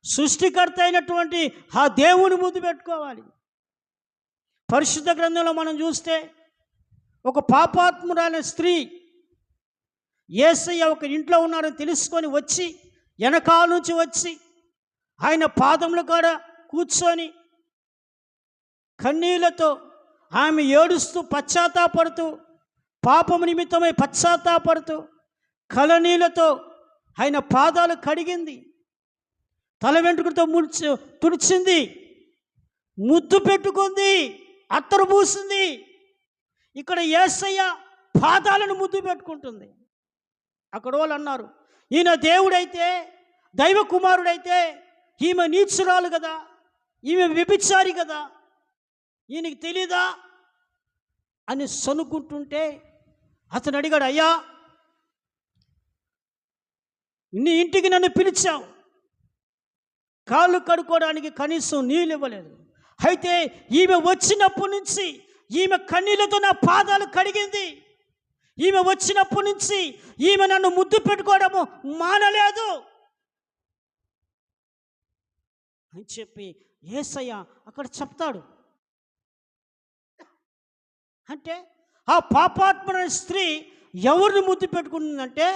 సృష్టికర్త అయినటువంటి ఆ దేవుని ముద్దు పెట్టుకోవాలి. పరిశుద్ధ గ్రంథంలో మనం చూస్తే ఒక పాపాత్మురాలైన స్త్రీ యేసయ్య ఒక ఇంట్లో ఉన్నారని తెలుసుకొని వచ్చి, వెనకాల నుంచి వచ్చి ఆయన పాదముల కాడ కూర్చొని కన్నీళ్లతో ఆమె ఏడుస్తూ పశ్చాత్తాపడుతూ, పాపము నిమిత్తమై పశ్చాత్తాపడుతూ కలనీళ్లతో ఆయన పాదాలు కడిగింది, తల వెంట్రుకలతో తుడిచింది, ముద్దు పెట్టుకుంది, అత్తరు పూసింది. ఇక్కడ యేసయ్య పాదాలను ముద్దు పెట్టుకుంటుంది. అక్కడ వాళ్ళు అన్నారు, ఈయన దేవుడైతే, దైవ కుమారుడైతే ఈమె నీచురాలు కదా, ఈమె వ్యభిచారి కదా, ఈయనకి తెలీదా అని సనుక్కుంటుంటే అతను అడిగాడు, అయ్యా నీ ఇంటికి నన్ను పిలిచావు, కాళ్ళు కడుక్కోవడానికి కనీసం నీళ్ళు ఇవ్వలేదు. అయితే ఈమె వచ్చినప్పటి నుంచి ఈమె కన్నీళ్లతో నా పాదాలు కడిగింది, ఈమె వచ్చినప్పటి నుంచి ఈమె నన్ను ముద్దు పెట్టుకోవడము మానలేదు అని చెప్పి యేసయ్య అక్కడ చెప్తాడు. అంటే ఆ పాపాత్మైన స్త్రీ ఎవరిని ముద్దు పెట్టుకుంటుందంటే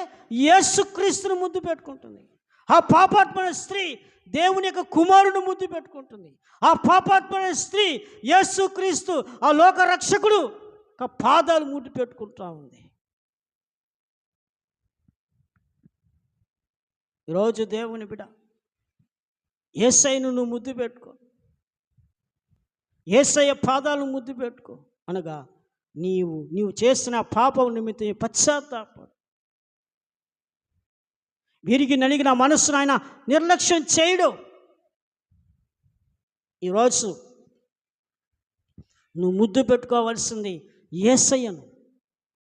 యేసుక్రీస్తుని ముద్దు పెట్టుకుంటుంది. ఆ పాపాత్మైన స్త్రీ దేవుని యొక్క కుమారుని ముద్దు పెట్టుకుంటుంది. ఆ పాపాత్మైన స్త్రీ యేసుక్రీస్తు ఆ లోక రక్షకుడు పాదాలు ముద్దు పెట్టుకుంటా ఉంది. ఈరోజు దేవుని బిడ్డ, యేసయ్యను నువ్వు ముద్దు పెట్టుకో, యేసయ్య పాదాలు ముద్దు పెట్టుకో. అనగా నీవు చేసిన పాపం నిమిత్తం పశ్చాత్తాపడు. విరిగి నలిగిన మనస్సును ఆయన నిర్లక్ష్యం చేయడు. ఈరోజు నువ్వు ముద్దు పెట్టుకోవాల్సింది యేసయ్యను.